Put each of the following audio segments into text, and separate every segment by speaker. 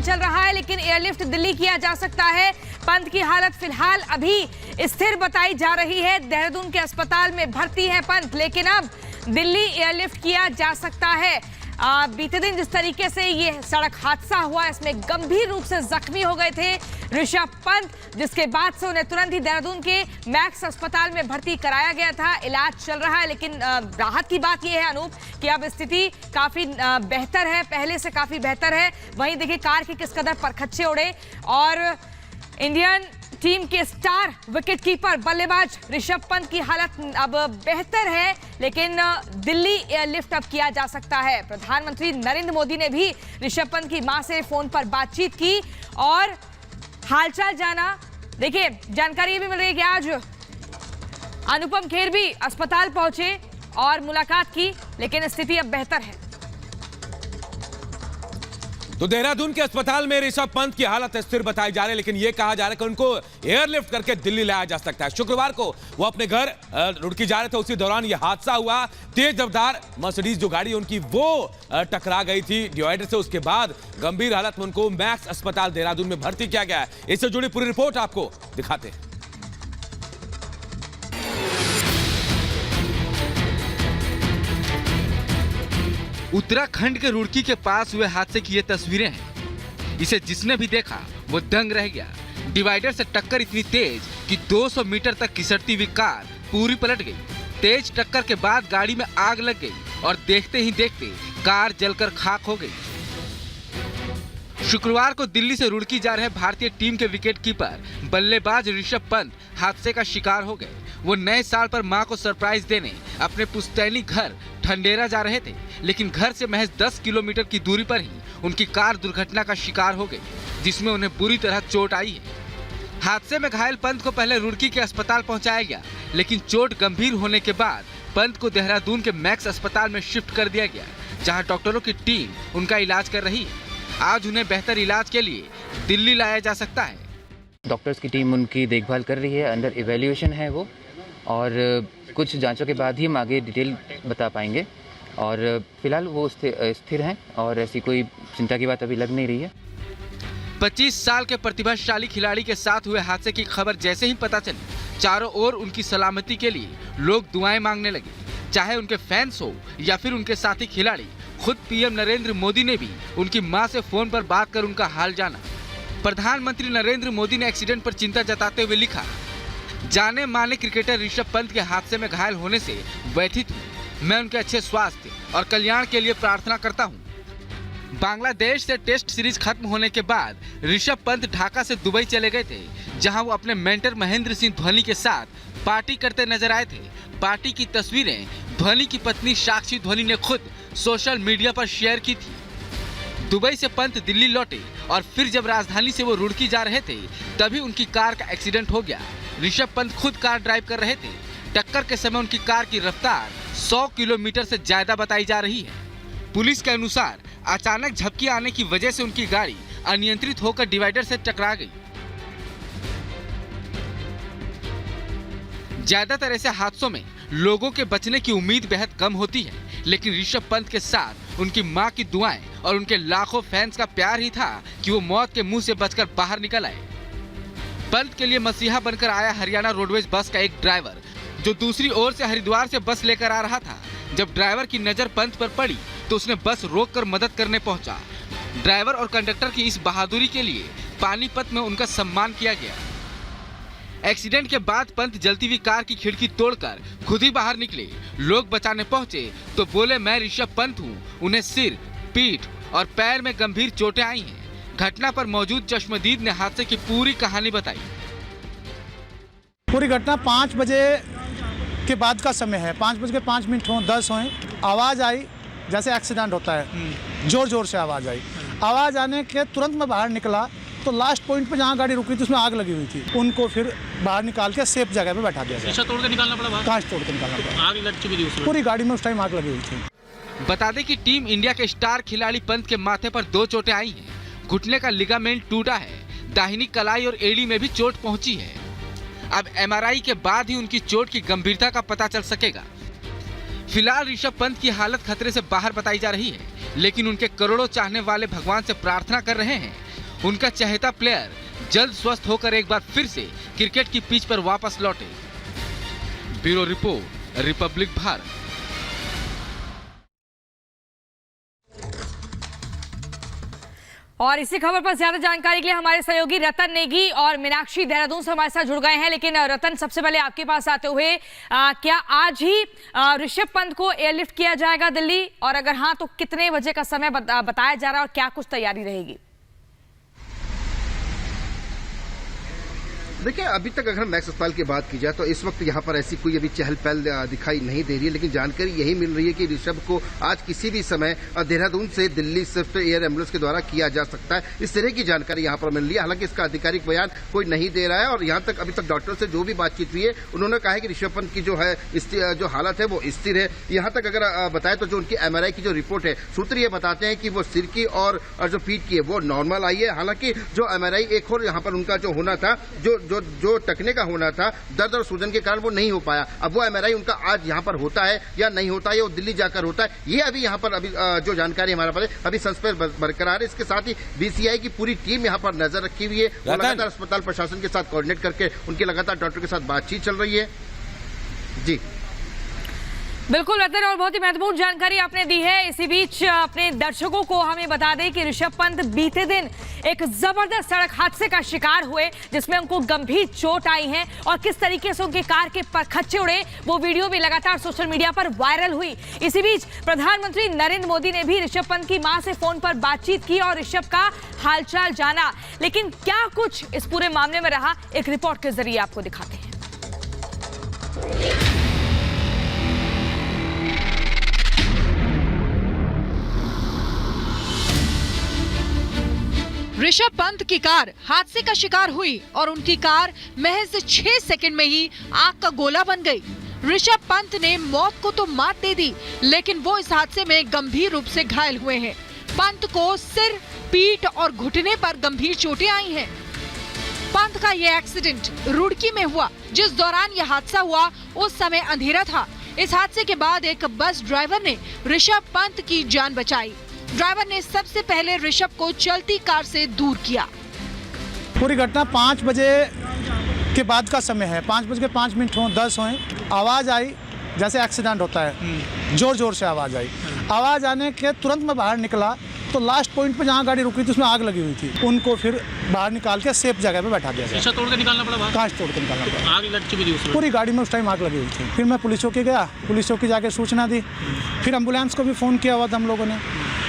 Speaker 1: चल रहा है, लेकिन एयरलिफ्ट दिल्ली किया जा सकता है। पंत की हालत फिलहाल अभी स्थिर बताई जा रही है। देहरादून के अस्पताल में भर्ती है पंत, लेकिन अब दिल्ली एयरलिफ्ट किया जा सकता है। बीते दिन जिस तरीके से ये सड़क हादसा हुआ, इसमें गंभीर रूप से जख्मी हो गए थे ऋषभ पंत, जिसके बाद से उन्हें तुरंत ही देहरादून के मैक्स अस्पताल में भर्ती कराया गया था। इलाज चल रहा है, लेकिन राहत की बात यह है अनूप कि अब स्थिति काफी बेहतर है, पहले से काफी बेहतर है। वहीं देखिए कार के किस कदर परखच्चे उड़े और इंडियन टीम के स्टार विकेटकीपर बल्लेबाज ऋषभ पंत की हालत अब बेहतर है, लेकिन दिल्ली एयरलिफ्ट अब किया जा सकता है। प्रधानमंत्री नरेंद्र मोदी ने भी ऋषभ पंत की मां से फोन पर बातचीत की और हालचाल जाना। देखिए जानकारी ये भी मिल रही है कि आज अनुपम खेर भी अस्पताल पहुंचे और मुलाकात की, लेकिन स्थिति अब बेहतर है।
Speaker 2: तो देहरादून के अस्पताल में ऋषभ पंत की हालत स्थिर बताई जा रही है, लेकिन यह कहा जा रहा है कि उनको एयरलिफ्ट करके दिल्ली लाया जा सकता है। शुक्रवार को वो अपने घर रुड़की जा रहे थे, उसी दौरान यह हादसा हुआ। तेज रफ्तार मर्सिडीज जो गाड़ी उनकी वो टकरा गई थी डिवाइडर से। उसके बाद गंभीर हालत में उनको मैक्स अस्पताल देहरादून में भर्ती किया गया है। इससे जुड़ी पूरी रिपोर्ट आपको दिखाते हैं।
Speaker 3: उत्तराखंड के रुड़की के पास हुए हादसे की ये तस्वीरें हैं। इसे जिसने भी देखा वो दंग रह गया। डिवाइडर से टक्कर इतनी तेज कि 200 मीटर तक खिसकती हुई कार पूरी पलट गई। तेज टक्कर के बाद गाड़ी में आग लग गई और देखते ही देखते कार जलकर खाक हो गई। शुक्रवार को दिल्ली से रुड़की जा रहे भारतीय टीम के विकेटकीपर बल्लेबाज ऋषभ पंत हादसे का शिकार हो गए। वो नए साल पर मां को सरप्राइज देने अपने पुश्तैनी घर ठंडेरा जा रहे थे, लेकिन घर से महज 10 किलोमीटर की दूरी पर ही उनकी कार दुर्घटना का शिकार हो गई, जिसमें उन्हें बुरी तरह चोट आई है। हादसे में घायल पंत को पहले रुड़की के अस्पताल पहुंचाया गया, लेकिन चोट गंभीर होने के बाद पंत को देहरादून के मैक्स अस्पताल में शिफ्ट कर दिया गया, जहां डॉक्टरों की टीम उनका इलाज कर रही है। आज उन्हें बेहतर इलाज के लिए दिल्ली लाया जा सकता है।
Speaker 4: डॉक्टर्स की टीम उनकी देखभाल कर रही है, अंडर इवैल्यूएशन है वो, और कुछ जांचों के बाद ही हम आगे डिटेल बता पाएंगे। और फिलहाल वो स्थिर हैं और ऐसी कोई चिंता की बात अभी लग नहीं रही है।
Speaker 3: 25 साल के प्रतिभाशाली खिलाड़ी के साथ हुए हादसे की खबर जैसे ही पता चली, चारों ओर उनकी सलामती के लिए लोग दुआएं मांगने लगे। चाहे उनके फैंस हो या फिर उनके साथी खिलाड़ी, खुद पीएम नरेंद्र मोदी ने भी उनकी मां से फोन पर बात कर उनका हाल जाना। प्रधानमंत्री नरेंद्र मोदी ने एक्सीडेंट पर चिंता जताते हुए लिखा, जाने माने क्रिकेटर ऋषभ पंत के हादसे में घायल होने से व्यथित हूँ। मैं उनके अच्छे स्वास्थ्य और कल्याण के लिए प्रार्थना करता हूँ। बांग्लादेश से टेस्ट सीरीज खत्म होने के बाद ऋषभ पंत ढाका से दुबई चले गए थे, जहां वो अपने मेंटर महेंद्र सिंह धोनी के साथ पार्टी करते नजर आए थे। पार्टी की तस्वीरें धोनी की पत्नी साक्षी धोनी ने खुद सोशल मीडिया पर शेयर की थी। दुबई से पंत दिल्ली लौटे और फिर जब राजधानी से वो रुड़की जा रहे थे, तभी उनकी कार का एक्सीडेंट हो गया। ऋषभ पंत खुद कार ड्राइव कर रहे थे। टक्कर के समय उनकी कार की रफ्तार 100 किलोमीटर से ज्यादा बताई जा रही है। पुलिस के अनुसार अचानक झपकी आने की वजह से उनकी गाड़ी अनियंत्रित होकर डिवाइडर से टकरा गई। ज्यादातर ऐसे हादसों में लोगों के बचने की उम्मीद बेहद कम होती है, लेकिन ऋषभ पंत के साथ उनकी मां की दुआएं और उनके लाखों फैंस का प्यार ही था कि वो मौत के मुंह से बचकर बाहर निकल आए। पंत के लिए मसीहा बनकर आया हरियाणा रोडवेज बस का एक ड्राइवर, जो दूसरी ओर से हरिद्वार से बस लेकर आ रहा था। जब ड्राइवर की नजर पंत पर पड़ी तो उसने बस रोककर मदद करने पहुंचा। ड्राइवर और कंडक्टर की इस बहादुरी के लिए पानीपत में उनका सम्मान किया गया। एक्सीडेंट के बाद पंत जलती हुई कार की खिड़की तोड़कर खुद ही बाहर निकले। लोग बचाने पहुंचे तो बोले, मैं ऋषभ पंत हूं। उन्हें सिर, पीठ और पैर में गंभीर चोटें आई हैं। घटना पर मौजूद चश्मदीद ने हादसे की पूरी कहानी बताई।
Speaker 5: पूरी घटना 5 बजे के बाद का समय है। 5:05 हो 10 हो, आवाज़ आई जैसे एक्सीडेंट होता है, जोर जोर से आवाज़ आई। आवाज़ आने के तुरंत मैं बाहर निकला तो लास्ट पॉइंट पे जहाँ गाड़ी रुकी थी उसमें आग लगी हुई थी। उनको फिर बाहर निकाल के सेफ जगह पे बैठा दिया।
Speaker 6: शीशा तोड़ के निकालना पड़ा,
Speaker 5: कांच तोड़ के निकालना पड़ा।
Speaker 6: आग लग चुकी थी उसमें।
Speaker 5: पूरी गाड़ी में उस टाइम आग लगी हुई थी।
Speaker 3: बता दें कि टीम इंडिया के स्टार खिलाड़ी पंत के माथे पर 2 चोटें आई हैं। घुटने का लिगामेंट टूटा है, दाहिनी कलाई और एड़ी में भी चोट पहुंची है। अब MRI के बाद ही उनकी चोट की गंभीरता का पता चल सकेगा। फिलहाल ऋषभ पंत की हालत खतरे से बाहर बताई जा रही है। लेकिन उनके करोड़ों चाहने वाले भगवान से प्रार्थना कर रहे हैं उनका चहेता प्लेयर जल्द स्वस्थ होकर एक बार फिर से क्रिकेट की पिच पर वापस लौटे। Bureau report, Republic Bharat.
Speaker 1: और इसी खबर पर ज्यादा जानकारी के लिए हमारे सहयोगी रतन नेगी और मीनाक्षी देहरादून से हमारे साथ जुड़ गए हैं। लेकिन रतन, सबसे पहले आपके पास आते हुए क्या आज ही ऋषभ पंत को एयरलिफ्ट किया जाएगा दिल्ली, और अगर हाँ तो कितने बजे का समय बताया जा रहा है और क्या कुछ तैयारी रहेगी?
Speaker 6: देखिए, अभी तक अगर मैक्स अस्पताल की बात की जाए तो इस वक्त यहाँ पर ऐसी कोई अभी चहल पहल दिखाई नहीं दे रही है, लेकिन जानकारी यही मिल रही है कि ऋषभ को आज किसी भी समय देहरादून से दिल्ली स्विफ्ट एयर एम्बुलेंस के द्वारा किया जा सकता है। इस तरह की जानकारी यहाँ पर मिल रही है। हालांकि इसका आधिकारिक बयान कोई नहीं दे रहा है, और यहाँ तक अभी तक डॉक्टर से जो भी बातचीत हुई है उन्होंने कहा है कि ऋषभ पंत की जो है जो हालत है वो स्थिर है। यहाँ तक अगर बताए तो जो उनकी MRI की जो रिपोर्ट है, सूत्र ये बताते हैं कि वो सिर की और जो पीठ की है वो नॉर्मल आई है। हालांकि जो MRI एक और यहाँ पर उनका जो होना था, जो टकने का होना था, दर्द और सूजन के कारण वो नहीं हो पाया। अब वो MRI उनका आज यहाँ पर होता है या नहीं होता है, वो दिल्ली जाकर होता है, ये अभी यहाँ पर अभी जो जानकारी हमारे पास है अभी सस्पेंस बरकरार है। इसके साथ ही BCI की पूरी टीम यहाँ पर नजर रखी हुई है। वो लगातार अस्पताल प्रशासन के साथ कोऑर्डिनेट करके उनके लगातार डॉक्टर के साथ बातचीत चल रही है। जी
Speaker 1: बिल्कुल रतन, और बहुत ही महत्वपूर्ण जानकारी आपने दी है। इसी बीच अपने दर्शकों को हमें बता दें कि ऋषभ पंत बीते दिन एक जबरदस्त सड़क हादसे का शिकार हुए, जिसमें उनको गंभीर चोट आई है और किस तरीके से उनके कार के परखच्चे उड़े, वो वीडियो भी लगातार सोशल मीडिया पर वायरल हुई। इसी बीच प्रधानमंत्री नरेंद्र मोदी ने भी ऋषभ पंत की मां से फोन पर बातचीत की और ऋषभ का हालचाल जाना। लेकिन क्या कुछ इस पूरे मामले में रहा, एक रिपोर्ट के जरिए आपको दिखाते हैं।
Speaker 7: ऋषभ पंत की कार हादसे का शिकार हुई और उनकी कार महज 6 सेकंड में ही आग का गोला बन गई। ऋषभ पंत ने मौत को तो मात दे दी, लेकिन वो इस हादसे में गंभीर रूप से घायल हुए हैं। पंत को सिर, पीठ और घुटने पर गंभीर चोटें आई हैं। पंत का यह एक्सीडेंट रुड़की में हुआ। जिस दौरान यह हादसा हुआ उस समय अंधेरा था। इस हादसे के बाद एक बस ड्राइवर ने ऋषभ पंत की जान बचाई। ड्राइवर ने सबसे पहले ऋषभ को चलती कार से दूर किया।
Speaker 5: पूरी घटना 5 बजे के बाद का समय है। 5:05 हो 10 हो, आवाज़ आई जैसे एक्सीडेंट होता है, जोर जोर से आवाज़ आई। आवाज़ आने के तुरंत मैं बाहर निकला तो लास्ट पॉइंट पे जहाँ गाड़ी रुकी थी उसमें आग लगी हुई थी। उनको फिर बाहर निकाल के सेफ जगह पे बैठा दिया।
Speaker 8: शीशा तोड़ के निकालना पड़ा बाहर?
Speaker 5: कांच तोड़ के निकालना पड़ा।
Speaker 8: आग लग चुकी थी उसमें?
Speaker 5: पूरी गाड़ी में उस टाइम आग लगी हुई थी। फिर मैं पुलिस चौकी गया, पुलिस चौकी जाके सूचना दी, फिर एम्बुलेंस को भी फ़ोन किया हुआ था हम लोगों ने,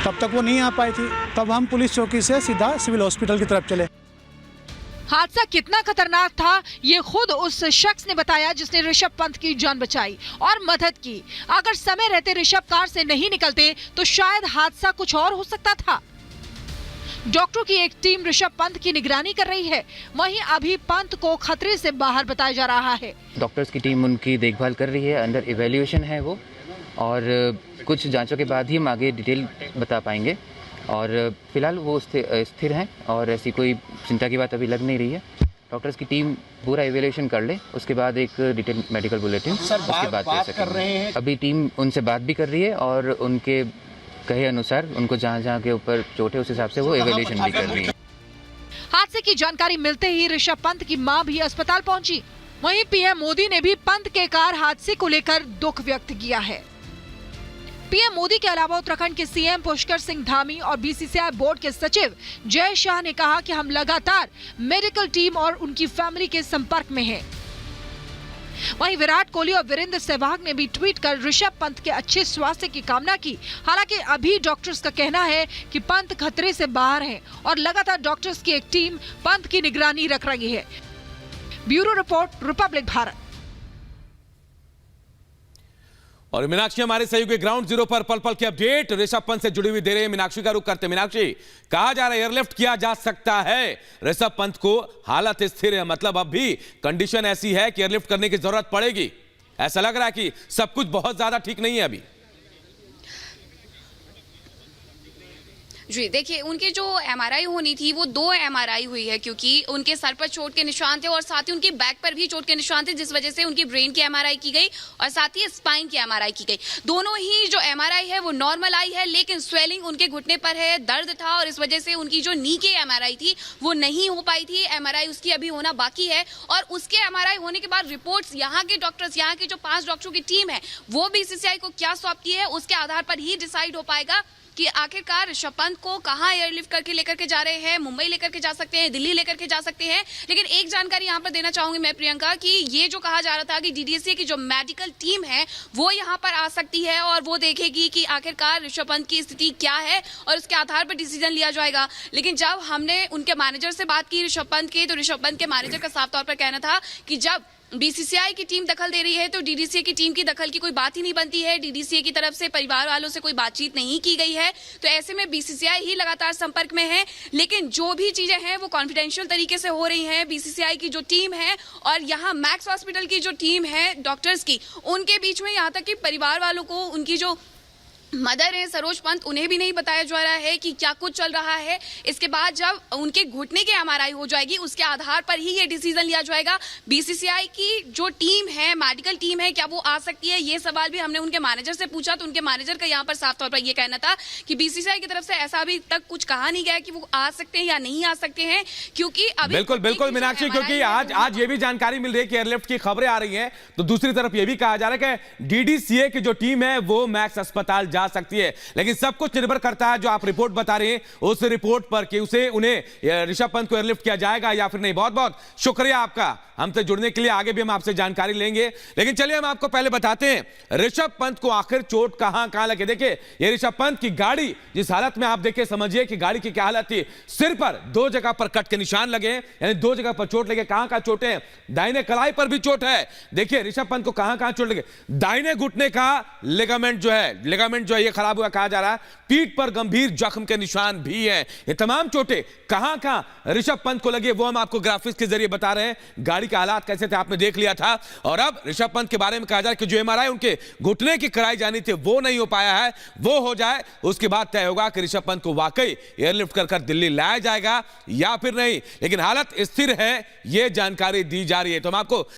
Speaker 5: तब तक वो नहीं आ पाई थी। तब हम पुलिस चौकी से सीधा सिविल हॉस्पिटल की तरफ चले।
Speaker 7: हादसा कितना खतरनाक था ये खुद उस शख्स ने बताया जिसने ऋषभ पंत की जान बचाई और मदद की। अगर समय रहते ऋषभ कार से नहीं निकलते तो शायद हादसा कुछ और हो सकता था। डॉक्टरों की एक टीम ऋषभ पंत की निगरानी कर रही है। वहीं अभी पंत को खतरे से बाहर बताया जा रहा है।
Speaker 4: डॉक्टर्स की टीम उनकी देखभाल कर रही है, अंडर इवैल्यूएशन है वो, और कुछ जांचों के बाद ही हम आगे डिटेल बता पाएंगे। और फिलहाल वो स्थिर हैं और ऐसी कोई चिंता की बात अभी लग नहीं रही है। डॉक्टर्स की टीम पूरा इवैल्यूएशन कर ले, उसके बाद एक डिटेल मेडिकल बुलेटिन उसके बाद दे सकेंगे। अभी टीम उनसे बात भी कर रही है और उनके कहे अनुसार उनको जहाँ के ऊपर चोट है उस हिसाब से वो इवैल्यूएशन भी कर रही है।
Speaker 7: हादसे की जानकारी मिलते ही ऋषभ पंत की मां भी अस्पताल पहुंची। वहीं पीएम मोदी ने भी पंत के कार हादसे को लेकर दुख व्यक्त किया है। पीएम मोदी के अलावा उत्तराखंड के सीएम पुष्कर सिंह धामी और बीसीसीआई बोर्ड के सचिव जय शाह ने कहा कि हम लगातार मेडिकल टीम और उनकी फैमिली के संपर्क में हैं। वहीं विराट कोहली और वीरेंद्र सहवाग ने भी ट्वीट कर ऋषभ पंत के अच्छे स्वास्थ्य की कामना की। हालांकि अभी डॉक्टर्स का कहना है कि पंत खतरे से बाहर हैं और लगातार डॉक्टर्स की एक टीम पंत की निगरानी रख रही है। Bureau report, Republic Bharat.
Speaker 2: और मीनाक्षी हमारे सहयोगी ग्राउंड जीरो पर पल पल की अपडेट ऋषभ पंत से जुड़ी हुई दे रहे हैं। मीनाक्षी का रुख करते हैं। मीनाक्षी, कहा जा रहा है एयरलिफ्ट किया जा सकता है ऋषभ पंत को, हालत स्थिर है, मतलब अब भी कंडीशन ऐसी है कि एयरलिफ्ट करने की जरूरत पड़ेगी। ऐसा लग रहा है कि सब कुछ बहुत ज्यादा ठीक नहीं है अभी।
Speaker 8: जी देखिए, उनकी जो एमआरआई होनी थी वो 2 एमआरआई हुई है, क्योंकि उनके सर पर चोट के निशान थे और साथ ही उनकी बैक पर भी चोट के निशान थे, जिस वजह से उनकी ब्रेन की एमआरआई की गई और साथ ही स्पाइन की एमआरआई की गई। दोनों ही जो एमआरआई है वो नॉर्मल आई है, लेकिन स्वेलिंग उनके घुटने पर है, दर्द था और इस वजह से उनकी जो नी की एमआरआई थी वो नहीं हो पाई थी। एमआरआई उसकी अभी होना बाकी है और उसके एमआरआई होने के बाद रिपोर्ट्स यहाँ के डॉक्टर्स, यहाँ की जो 5 डॉक्टरों की टीम है वो बीसीसीआई को क्या सौंपती है, उसके आधार पर ही डिसाइड हो पाएगा कि आखिरकार ऋषभ पंत को कहां एयरलिफ्ट करके लेकर के जा रहे हैं। मुंबई लेकर के जा सकते हैं, दिल्ली लेकर के जा सकते हैं। लेकिन एक जानकारी यहां पर देना चाहूंगी मैं प्रियंका, कि ये जो कहा जा रहा था कि डीडीसी की जो मेडिकल टीम है वो यहां पर आ सकती है और वो देखेगी कि आखिरकार ऋषभ पंत की स्थिति क्या है और उसके आधार पर डिसीजन लिया जाएगा। लेकिन जब हमने उनके मैनेजर से बात की ऋषभ पंत की, तो ऋषभ पंत के मैनेजर का साफ तौर पर कहना था कि जब बीसीसीआई की टीम दखल दे रही है तो डीडीसी की टीम की दखल की कोई बात ही नहीं बनती है। डीडीसी की तरफ से परिवार वालों से कोई बातचीत नहीं की गई है, तो ऐसे में बीसीसीआई ही लगातार संपर्क में है। लेकिन जो भी चीजें हैं वो कॉन्फिडेंशियल तरीके से हो रही हैं। बीसीसीआई की जो टीम है और यहाँ मैक्स हॉस्पिटल की जो टीम है डॉक्टर्स की, उनके बीच में यहाँ तक कि परिवार वालों को उनकी जो मदर है सरोज पंत, उन्हें भी नहीं बताया जा रहा है कि क्या कुछ चल रहा है। इसके बाद जब उनके घुटने की एमआरआई हो जाएगी उसके आधार पर ही ये डिसीजन लिया जाएगा। बीसीसीआई की जो टीम है, मेडिकल टीम है, क्या वो आ सकती है, ये सवाल भी हमने उनके मैनेजर से पूछा, तो उनके मैनेजर का यहाँ पर साफ तौर पर ये कहना था कि बीसीसीआई की तरफ से ऐसा अभी तक कुछ कहा नहीं गया कि वो आ सकते हैं या नहीं आ सकते हैं, क्योंकि अभी
Speaker 2: बिल्कुल बिल्कुल मीनाक्षी, क्योंकि आज ये भी जानकारी मिल रही है कि एयरलिफ्ट की खबरें आ रही हैं, तो दूसरी तरफ ये भी कहा जा रहा है कि डीडीसीए की जो टीम है वो मैक्स अस्पताल जा सकती है। लेकिन सब कुछ निर्भर करता है जो आप रिपोर्ट बता रहे हैं उस रिपोर्ट पर कि उन्हें ऋषभ पंत को एयरलिफ्ट किया जाएगा या फिर नहीं। बहुत बहुत शुक्रिया आपका हमसे जुड़ने के लिए। आगे भी हम आपसे जानकारी लेंगे, लेकिन चलिए हम आपको पहले बताते हैं ऋषभ पंत को आखिर चोट कहां लगे। देखिए, ये ऋषभ पंत की गाड़ी जिस हालत में, आप देखिए समझिए कि गाड़ी की क्या हालत थी। सिर पर 2 जगह पर कट के निशान लगे, यानी 2 जगह पर चोट लगे। कहां चोट है? दाहिने कलाई पर भी चोट है। देखिए ऋषभ पंत को कहां चोट लगे। दाहिने घुटने का लिगामेंट जो है ये खराब हुआ कहा जा रहा है। पीठ पर गंभीर जख्म के निशान भी हैं। ये तमाम चोटें कहां ऋषभ पंत को लगे वो हम आपको ग्राफिक्स के जरिए बता रहे हैं। गाड़ी के हालात कैसे थे आपने देख लिया था, और अब ऋषभ पंत के बारे में कहा जा रहा है कि जो एमआरआई उनके घुटने की कराई जानी थी वो नहीं हो पाया है, वो हो जाए उसके बाद तय होगा कि ऋषभ पंत को वाकई एयरलिफ्ट कर दिल्ली लाया जाएगा या फिर नहीं। लेकिन हालत स्थिर है, यह जानकारी दी जा रही है। तो हम आपको